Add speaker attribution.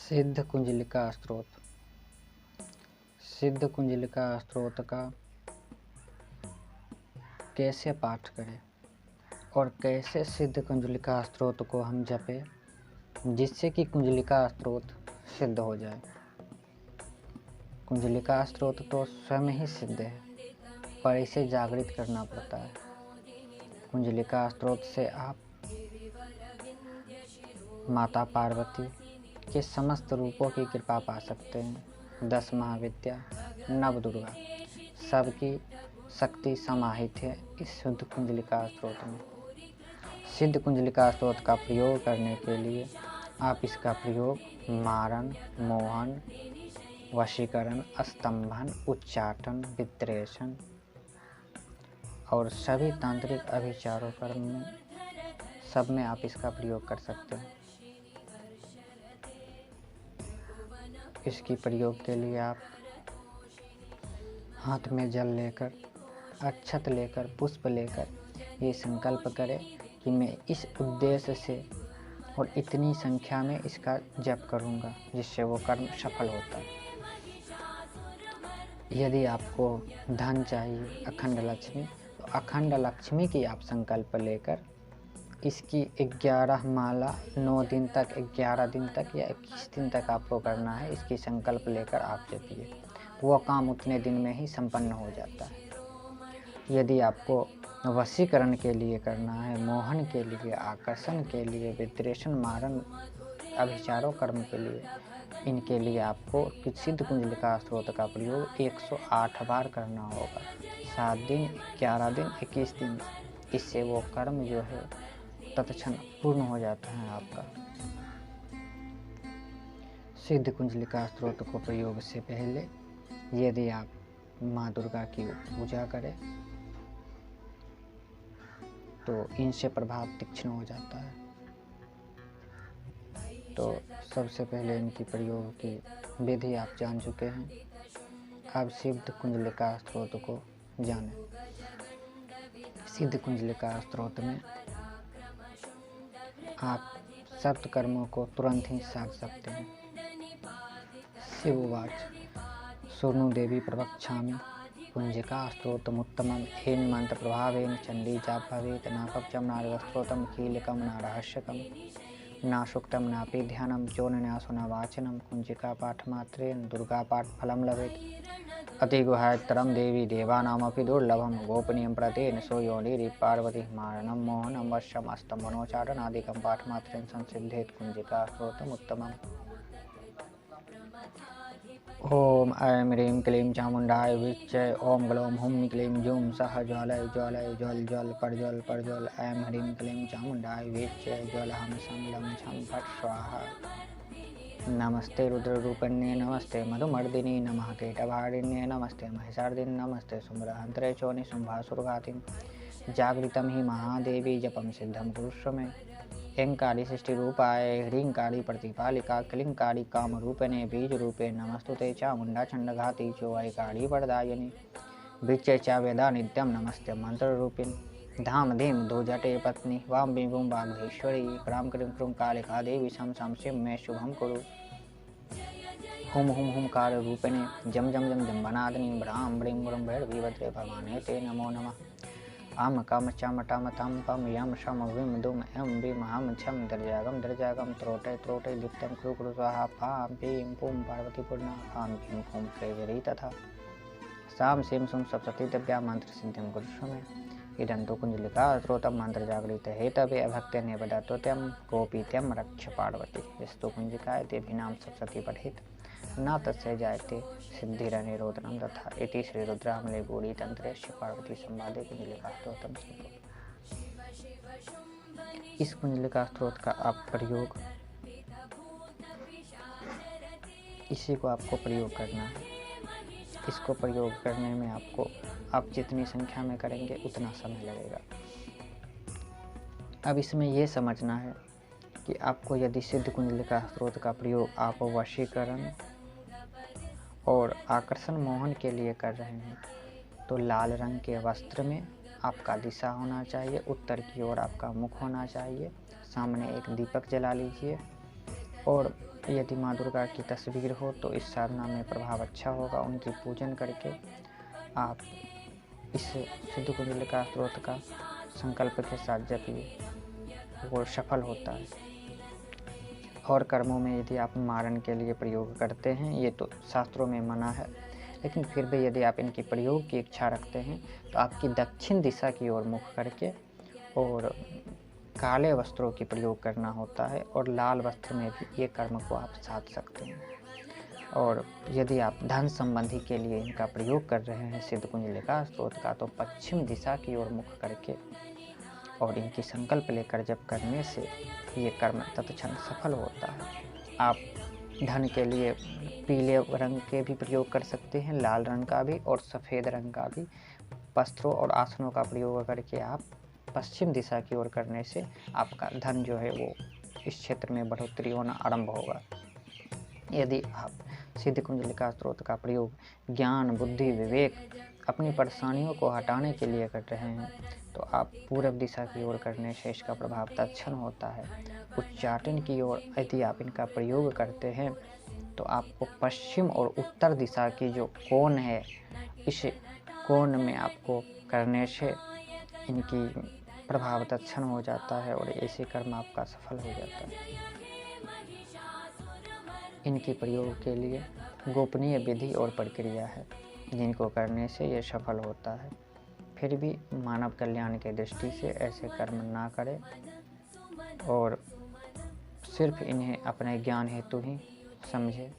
Speaker 1: सिद्ध कुंजलिका स्तोत्र। सिद्ध कुंजलिका स्तोत्र का कैसे पाठ करें और कैसे सिद्ध कुंजलिका स्तोत्र को हम जपें जिससे कि कुंजलिका स्तोत्र सिद्ध हो जाए। कुंजलिका स्तोत्र तो स्वयं ही सिद्ध है, पर इसे जागृत करना पड़ता है। कुंजलिका स्तोत्र से आप माता पार्वती के समस्त रूपों की कृपा पा सकते हैं। 10 महाविद्या, नव दुर्गा, सबकी शक्ति समाहित है इस शुद्ध कुंजलिका स्तोत्र में। सिद्ध कुंजलिका स्तोत्र का प्रयोग करने के लिए आप इसका प्रयोग मारण, मोहन, वशीकरण, स्तंभन, उच्चाटन, विद्रेषण और सभी तांत्रिक अभिचारों कर्म में सब में आप इसका प्रयोग कर सकते हैं। इसकी प्रयोग के लिए आप हाथ में जल लेकर, अक्षत लेकर, पुष्प लेकर ये संकल्प करें कि मैं इस उद्देश्य से और इतनी संख्या में इसका जप करूंगा जिससे वो कर्म सफल होता है। यदि आपको धन चाहिए, अखंड लक्ष्मी, तो अखंड लक्ष्मी की आप संकल्प लेकर इसकी 11 माला 9 दिन तक, 11 दिन तक या 21 दिन तक आपको करना है। इसकी संकल्प लेकर आप जपिए, वो काम उतने दिन में ही संपन्न हो जाता है। यदि आपको वशीकरण के लिए करना है, मोहन के लिए, आकर्षण के लिए, विद्रेषण, मारण, अभिचारों कर्म के लिए, इनके लिए आपको सिद्ध कुंजलिका स्तोत्र का प्रयोग 108 बार करना होगा। 7 दिन, 11 दिन, 21 दिन। इससे वो कर्म जो है तत्क्षण पूर्ण हो जाता है आपका। सिद्ध कुंजलिका स्तोत्र को प्रयोग से पहले यदि आप माँ दुर्गा की पूजा करें तो इनसे प्रभाव तीक्ष्ण हो जाता है। तो सबसे पहले इनकी प्रयोग की विधि आप जान चुके हैं। अब सिद्ध कुंजलिका स्तोत्र को जानें। सिद्ध कुंजलिका स्तोत्र में आप सप्त कर्मों को तुरंत ही साध सकते हैं। शिववाच सोनु देवी प्रवक्ष्यामि कुंजिका स्तोत्रमुत्तमम् येन मंत्र प्रभावेन चंडी जाप भवेत् न कवचं नारदस्तोत्रं कीलकं न रहस्यकं न सूक्तं नापि ध्यानं चोन्यासो न वाचनं कुंजिका पाठमात्रेण दुर्गा पाठ फलं लभेत् अति गुहायतरं देवी देवानामपि दुर्लभं गोपनीयं प्रतेन सो योनिरि पार्वती मारणं मोहनं वश्यम् स्तम्भनोच्चाटनादिकं पाठमात्रेण संसिद्धेत् कुंजिका स्तोत्रमुत्तमम्। ओम ऐं ह्रीं क्लीं चामुण्डाय विच्चे ओम ग्लौं हुं क्लीं जूं सः ज्वालय ज्वालय ज्वल ज्वल प्रज्वल प्रज्वल ऐं ह्रीं क्लीं चामुण्डाय विच्चे ज्वलहं सं लं छं फट् स्वाहा। नमस्ते रुद्ररूपिण्ये नमस्ते मधुमर्दिनी नमः कीटभारिण्ये नमस्ते महिषार्दिन् नमस्ते शुम्भहन्त्रे चोनि शुम्भासुरघातिं जागृतं हि महादेवी जपं सिद्धं कुरुष्व मे। ऐंकारी सृष्टिरूपाय ह्रींकारी प्रतिपालिका क्लींकारी कामरूपिणे बीजरूपे नमस्तुते चामुण्डा चण्डघाती चोऐकारी वरदायिनी विच्चे च वेदा नित्यं नमस्ते मंत्ररूपिणी धाम धीम दो जटे पत्नी वाम विभुं वाग्धीश्वरी क्रां क्रीं क्रूं कालिका देवी शं शं शिव मे शुभं कुरु। हुम हुम हुंकार रूपिणे जम जम जम जम वनादिनी भ्रां ब्रीं ब्रूं भैरवीभद्रे भवाने ते नमो नमः। आम कम चम टम तम पम यम शम विम दुम एम विम हम छम दर्जागम त्रोटे त्रोटे दिप्तम क्रू क्रू स्वाहा फाम पीम पुम पार्वती पूर्णा फाम पीम पुम क्रेजरी तथा साम सिम सुम सप्तति दिव्या मंत्र सिद्धिम कुरुष्व मे। इदं तु कुंजलिका स्तोत्रं मंत्र जागृत हेतवे अभक्त्य निबद्धतोत्यम गोपीत्यम रक्ष पार्वती यस्तु कुंजिकाय देवीनां सप्तति पठेत् न तस्य जायते सिद्धिरनिरोधनं तथा इति श्री रुद्रामले गौड़ी तंत्रे श्री पार्वती संवादे कुंजलिका स्तोत्रम। इस कुंजलिका स्तोत्र का आप प्रयोग इसी को आपको प्रयोग करना है। इसको प्रयोग करने में आप जितनी संख्या में करेंगे उतना समय लगेगा। अब इसमें यह समझना है कि आपको यदि सिद्ध कुंजलिका स्तोत्र का प्रयोग आप वशीकरण और आकर्षण मोहन के लिए कर रहे हैं तो लाल रंग के वस्त्र में आपका दिशा होना चाहिए, उत्तर की ओर आपका मुख होना चाहिए, सामने एक दीपक जला लीजिए और यदि माँ दुर्गा की तस्वीर हो तो इस साधना में प्रभाव अच्छा होगा। उनकी पूजन करके आप इस सिद्ध कुंडलिका स्त्रोत का संकल्प के साथ जपिए, वो सफल होता है। और कर्मों में यदि आप मारण के लिए प्रयोग करते हैं, ये तो शास्त्रों में मना है, लेकिन फिर भी यदि आप इनकी प्रयोग की इच्छा रखते हैं तो आपकी दक्षिण दिशा की ओर मुख करके और काले वस्त्रों की प्रयोग करना होता है, और लाल वस्त्र में भी ये कर्म को आप साध सकते हैं। और यदि आप धन संबंधी के लिए इनका प्रयोग कर रहे हैं सिद्ध कुंडलिका स्त्रोत का, तो पश्चिम दिशा की ओर मुख करके और इनकी संकल्प लेकर जप करने से ये कर्म तत्क्षण सफल होता है। आप धन के लिए पीले रंग के भी प्रयोग कर सकते हैं, लाल रंग का भी और सफ़ेद रंग का भी। वस्त्रों और आसनों का प्रयोग करके आप पश्चिम दिशा की ओर करने से आपका धन जो है वो इस क्षेत्र में बढ़ोतरी होना आरंभ होगा। यदि आप सिद्ध कुंडलिका स्त्रोत का प्रयोग ज्ञान, बुद्धि, विवेक, अपनी परेशानियों को हटाने के लिए कर रहे हैं तो आप पूर्व दिशा की ओर करने से इसका प्रभाव तत्क्षण होता है। उच्चाटन की ओर यदि आप इनका प्रयोग करते हैं तो आपको पश्चिम और उत्तर दिशा की जो कोण है, इस कोण में आपको करने से इनकी प्रभाव तत्क्षण हो जाता है और ऐसे कर्म आपका सफल हो जाता है। इनके प्रयोग के लिए गोपनीय विधि और प्रक्रिया है, जिनको करने से ये सफल होता है। फिर भी मानव कल्याण के दृष्टि से ऐसे कर्म ना करें और सिर्फ इन्हें अपने ज्ञान हेतु ही समझें।